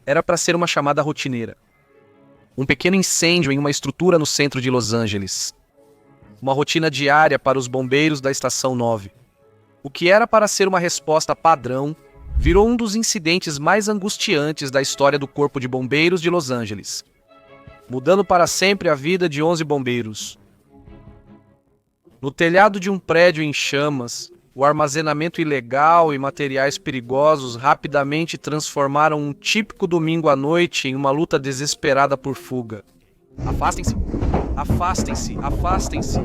era para ser uma chamada rotineira. Um pequeno incêndio em uma estrutura no centro de Los Angeles. Uma rotina diária para os bombeiros da Estação 9. O que era para ser uma resposta padrão, virou um dos incidentes mais angustiantes da história do Corpo de Bombeiros de Los Angeles, mudando para sempre a vida de 11 bombeiros. No telhado de um prédio em chamas, o armazenamento ilegal e materiais perigosos rapidamente transformaram um típico domingo à noite em uma luta desesperada por fuga. Afastem-se! Afastem-se! Afastem-se!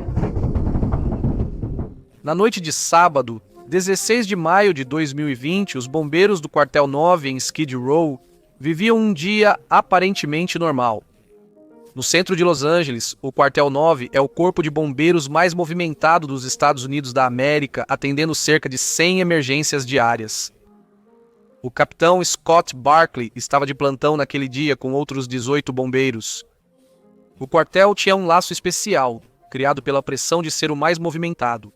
Na noite de sábado, 16 de maio de 2020, os bombeiros do Quartel 9 em Skid Row viviam um dia aparentemente normal. No centro de Los Angeles, o Quartel 9 é o corpo de bombeiros mais movimentado dos Estados Unidos da América, atendendo cerca de 100 emergências diárias. O capitão Scott Barkley estava de plantão naquele dia com outros 18 bombeiros. O quartel tinha um laço especial, criado pela pressão de ser o mais movimentado.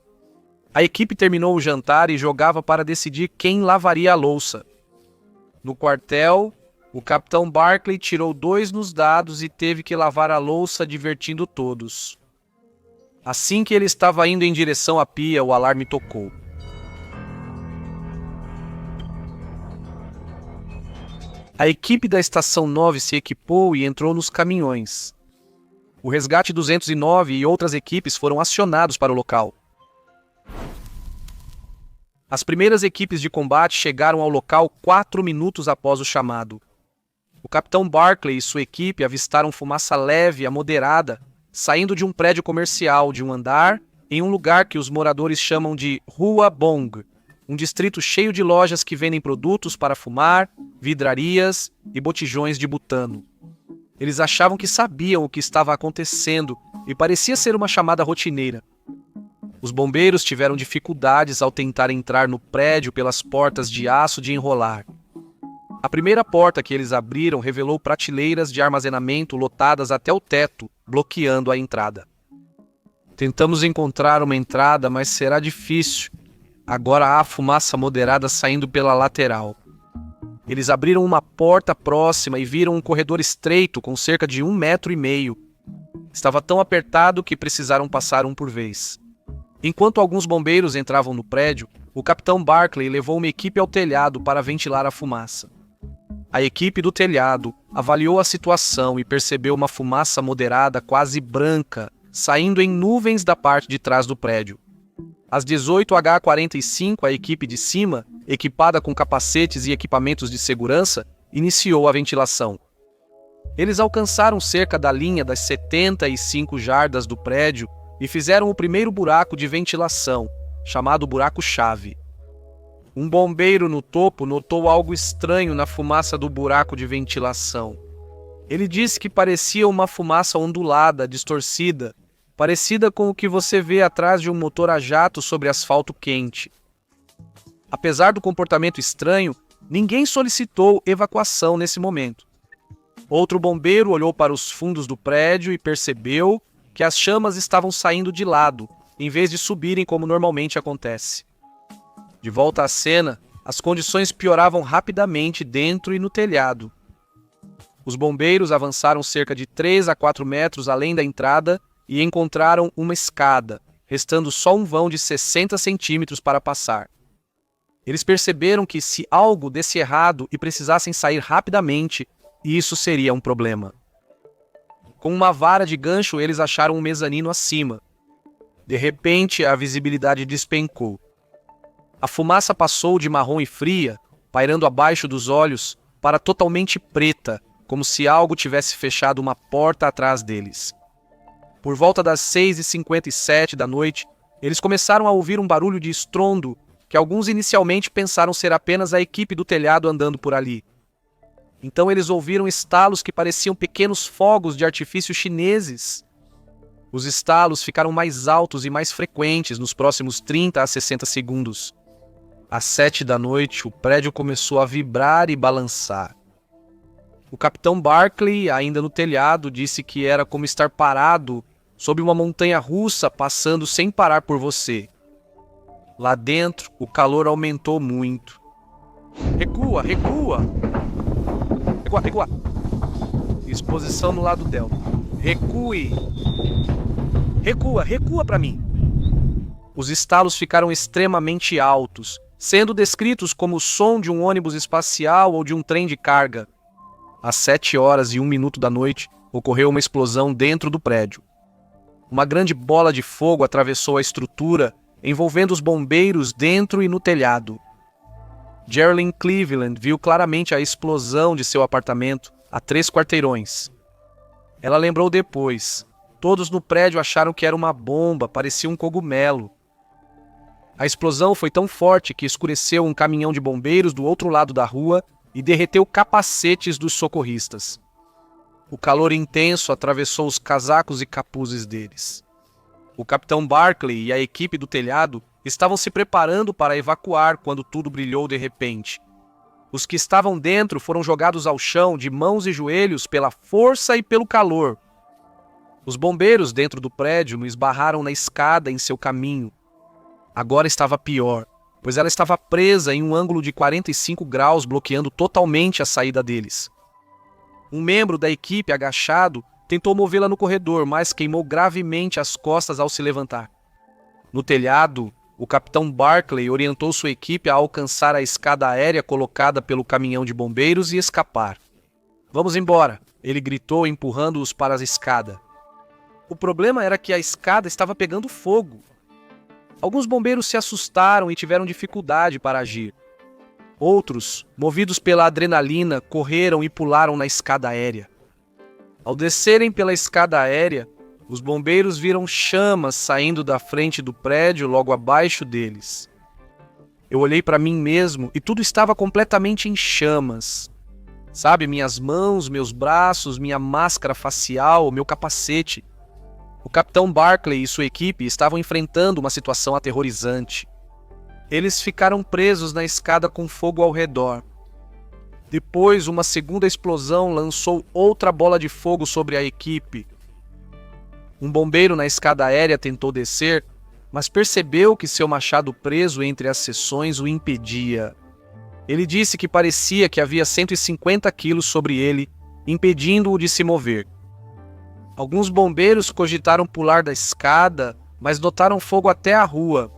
A equipe terminou o jantar e jogava para decidir quem lavaria a louça. No quartel, o capitão Barkley tirou 2 nos dados e teve que lavar a louça, divertindo todos. Assim que ele estava indo em direção à pia, o alarme tocou. A equipe da Estação 9 se equipou e entrou nos caminhões. O Resgate 209 e outras equipes foram acionados para o local. As primeiras equipes de combate chegaram ao local 4 minutos após o chamado. O capitão Barkley e sua equipe avistaram fumaça leve a moderada, saindo de um prédio comercial de um andar, em um lugar que os moradores chamam de Rua Bong, um distrito cheio de lojas que vendem produtos para fumar, vidrarias e botijões de butano. Eles achavam que sabiam o que estava acontecendo e parecia ser uma chamada rotineira. Os bombeiros tiveram dificuldades ao tentar entrar no prédio pelas portas de aço de enrolar. A primeira porta que eles abriram revelou prateleiras de armazenamento lotadas até o teto, bloqueando a entrada. Tentamos encontrar uma entrada, mas será difícil. Agora há fumaça moderada saindo pela lateral. Eles abriram uma porta próxima e viram um corredor estreito com cerca de 1,5 metros. Estava tão apertado que precisaram passar um por vez. Enquanto alguns bombeiros entravam no prédio, o capitão Barkley levou uma equipe ao telhado para ventilar a fumaça. A equipe do telhado avaliou a situação e percebeu uma fumaça moderada quase branca, saindo em nuvens da parte de trás do prédio. Às 18h45, a equipe de cima, equipada com capacetes e equipamentos de segurança, iniciou a ventilação. Eles alcançaram cerca da linha das 75 jardas do prédio e fizeram o primeiro buraco de ventilação, chamado buraco-chave. Um bombeiro no topo notou algo estranho na fumaça do buraco de ventilação. Ele disse que parecia uma fumaça ondulada, distorcida, parecida com o que você vê atrás de um motor a jato sobre asfalto quente. Apesar do comportamento estranho, ninguém solicitou evacuação nesse momento. Outro bombeiro olhou para os fundos do prédio e percebeu que as chamas estavam saindo de lado, em vez de subirem como normalmente acontece. De volta à cena, as condições pioravam rapidamente dentro e no telhado. Os bombeiros avançaram cerca de 3 a 4 metros além da entrada e encontraram uma escada, restando só um vão de 60 centímetros para passar. Eles perceberam que se algo desse errado e precisassem sair rapidamente, isso seria um problema. Com uma vara de gancho, eles acharam um mezanino acima. De repente, a visibilidade despencou. A fumaça passou de marrom e fria, pairando abaixo dos olhos, para totalmente preta, como se algo tivesse fechado uma porta atrás deles. Por volta das 6h57 da noite, eles começaram a ouvir um barulho de estrondo que alguns inicialmente pensaram ser apenas a equipe do telhado andando por ali. Então eles ouviram estalos que pareciam pequenos fogos de artifício chineses. Os estalos ficaram mais altos e mais frequentes nos próximos 30 a 60 segundos. Às 7 da noite, o prédio começou a vibrar e balançar. O capitão Barkley, ainda no telhado, disse que era como estar parado sob uma montanha russa passando sem parar por você. Lá dentro, o calor aumentou muito. Recua, recua! Recua, recua. Exposição no lado delta. Recue. Recua, recua para mim. Os estalos ficaram extremamente altos, sendo descritos como o som de um ônibus espacial ou de um trem de carga. Às 7h01 da noite, ocorreu uma explosão dentro do prédio. Uma grande bola de fogo atravessou a estrutura, envolvendo os bombeiros dentro e no telhado. Geraldine Cleveland viu claramente a explosão de seu apartamento a 3 quarteirões. Ela lembrou depois. Todos no prédio acharam que era uma bomba, parecia um cogumelo. A explosão foi tão forte que escureceu um caminhão de bombeiros do outro lado da rua e derreteu capacetes dos socorristas. O calor intenso atravessou os casacos e capuzes deles. O capitão Barclay e a equipe do telhado estavam se preparando para evacuar quando tudo brilhou de repente. Os que estavam dentro foram jogados ao chão de mãos e joelhos pela força e pelo calor. Os bombeiros dentro do prédio esbarraram na escada em seu caminho. Agora estava pior, pois ela estava presa em um ângulo de 45 graus, bloqueando totalmente a saída deles. Um membro da equipe, agachado, tentou movê-la no corredor, mas queimou gravemente as costas ao se levantar. No telhado, o capitão Barclay orientou sua equipe a alcançar a escada aérea colocada pelo caminhão de bombeiros e escapar. "Vamos embora", ele gritou, empurrando-os para a escada. O problema era que a escada estava pegando fogo. Alguns bombeiros se assustaram e tiveram dificuldade para agir. Outros, movidos pela adrenalina, correram e pularam na escada aérea. Ao descerem pela escada aérea, os bombeiros viram chamas saindo da frente do prédio logo abaixo deles. Eu olhei para mim mesmo e tudo estava completamente em chamas. Sabe, minhas mãos, meus braços, minha máscara facial, meu capacete. O capitão Barclay e sua equipe estavam enfrentando uma situação aterrorizante. Eles ficaram presos na escada com fogo ao redor. Depois, uma segunda explosão lançou outra bola de fogo sobre a equipe. Um bombeiro na escada aérea tentou descer, mas percebeu que seu machado preso entre as seções o impedia. Ele disse que parecia que havia 150 quilos sobre ele, impedindo-o de se mover. Alguns bombeiros cogitaram pular da escada, mas notaram fogo até a rua.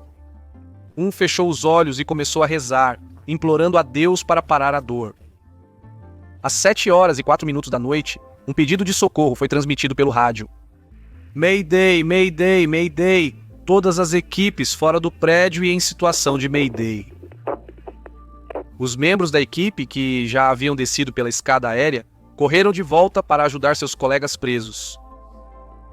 Um fechou os olhos e começou a rezar, implorando a Deus para parar a dor. Às 7h04 da noite, um pedido de socorro foi transmitido pelo rádio. "Mayday, Mayday, Mayday! Todas as equipes fora do prédio e em situação de Mayday." Os membros da equipe, que já haviam descido pela escada aérea, correram de volta para ajudar seus colegas presos.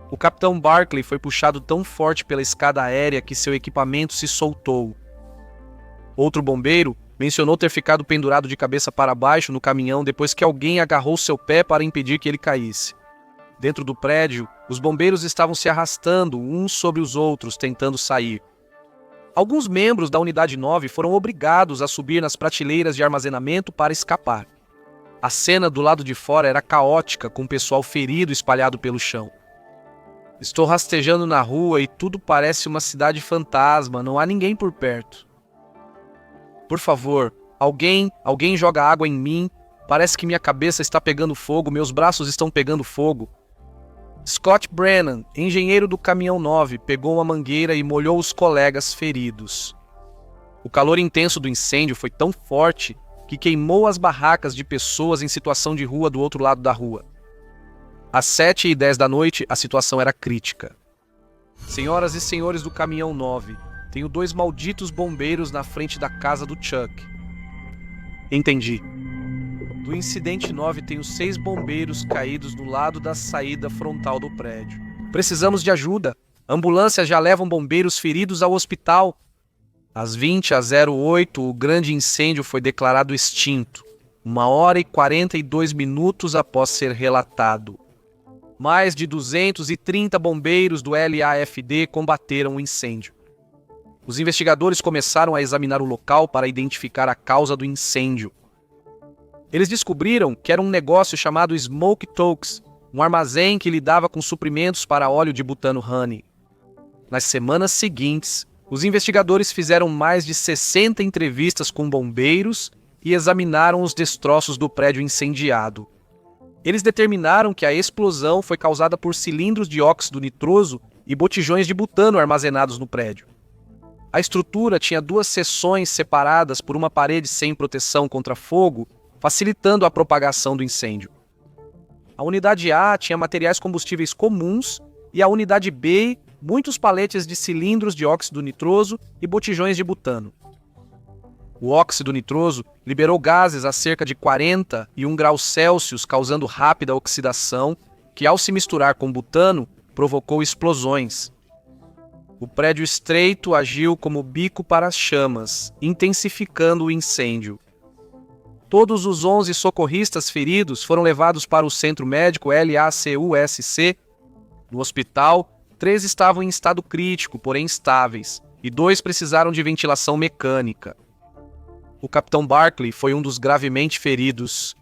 O capitão Barclay foi puxado tão forte pela escada aérea que seu equipamento se soltou. Outro bombeiro mencionou ter ficado pendurado de cabeça para baixo no caminhão depois que alguém agarrou seu pé para impedir que ele caísse. Dentro do prédio, os bombeiros estavam se arrastando uns sobre os outros, tentando sair. Alguns membros da Unidade 9 foram obrigados a subir nas prateleiras de armazenamento para escapar. A cena do lado de fora era caótica, com o pessoal ferido espalhado pelo chão. Estou rastejando na rua e tudo parece uma cidade fantasma, não há ninguém por perto. Por favor, alguém joga água em mim. Parece que minha cabeça está pegando fogo, meus braços estão pegando fogo. Scott Brennan, engenheiro do caminhão 9, pegou uma mangueira e molhou os colegas feridos. O calor intenso do incêndio foi tão forte que queimou as barracas de pessoas em situação de rua do outro lado da rua. Às 7h10 da noite, a situação era crítica. "Senhoras e senhores do caminhão 9, tenho 2 malditos bombeiros na frente da casa do Chuck." "Entendi." "Do incidente 9, tenho 6 bombeiros caídos no lado da saída frontal do prédio. Precisamos de ajuda. Ambulâncias já levam bombeiros feridos ao hospital." Às 20h08, o grande incêndio foi declarado extinto, 1h42 após ser relatado. Mais de 230 bombeiros do LAFD combateram o incêndio. Os investigadores começaram a examinar o local para identificar a causa do incêndio. Eles descobriram que era um negócio chamado Smoke Talks, um armazém que lidava com suprimentos para óleo de butano honey. Nas semanas seguintes, os investigadores fizeram mais de 60 entrevistas com bombeiros e examinaram os destroços do prédio incendiado. Eles determinaram que a explosão foi causada por cilindros de óxido nitroso e botijões de butano armazenados no prédio. A estrutura tinha 2 seções separadas por uma parede sem proteção contra fogo, facilitando a propagação do incêndio. A unidade A tinha materiais combustíveis comuns e a unidade B, muitos paletes de cilindros de óxido nitroso e botijões de butano. O óxido nitroso liberou gases a cerca de 41 graus Celsius, causando rápida oxidação, que ao se misturar com butano, provocou explosões. O prédio estreito agiu como bico para as chamas, intensificando o incêndio. Todos os 11 socorristas feridos foram levados para o centro médico LACUSC. No hospital, 3 estavam em estado crítico, porém estáveis, e 2 precisaram de ventilação mecânica. O capitão Barkley foi um dos gravemente feridos.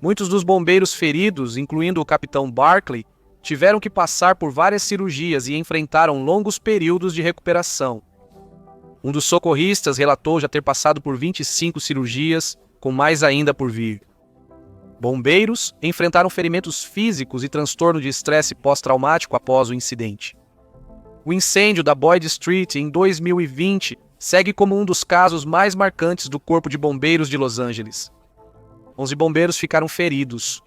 Muitos dos bombeiros feridos, incluindo o capitão Barkley, tiveram que passar por várias cirurgias e enfrentaram longos períodos de recuperação. Um dos socorristas relatou já ter passado por 25 cirurgias, com mais ainda por vir. Bombeiros enfrentaram ferimentos físicos e transtorno de estresse pós-traumático após o incidente. O incêndio da Boyd Street em 2020 segue como um dos casos mais marcantes do Corpo de Bombeiros de Los Angeles. 11 bombeiros ficaram feridos.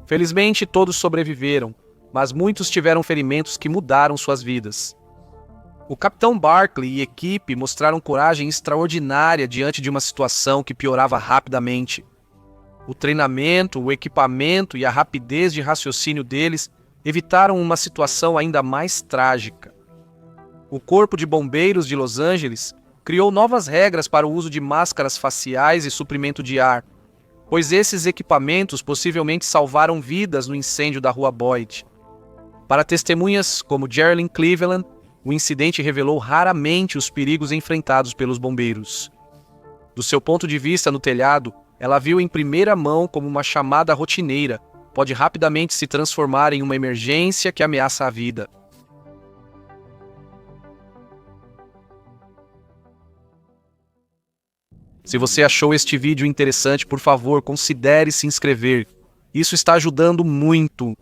Felizmente, todos sobreviveram, mas muitos tiveram ferimentos que mudaram suas vidas. O capitão Barkley e equipe mostraram coragem extraordinária diante de uma situação que piorava rapidamente. O treinamento, o equipamento e a rapidez de raciocínio deles evitaram uma situação ainda mais trágica. O Corpo de Bombeiros de Los Angeles criou novas regras para o uso de máscaras faciais e suprimento de ar, pois esses equipamentos possivelmente salvaram vidas no incêndio da Rua Boyd. Para testemunhas como Geraldine Cleveland, o incidente revelou raramente os perigos enfrentados pelos bombeiros. Do seu ponto de vista no telhado, ela viu em primeira mão como uma chamada rotineira pode rapidamente se transformar em uma emergência que ameaça a vida. Se você achou este vídeo interessante, por favor, considere se inscrever. Isso está ajudando muito.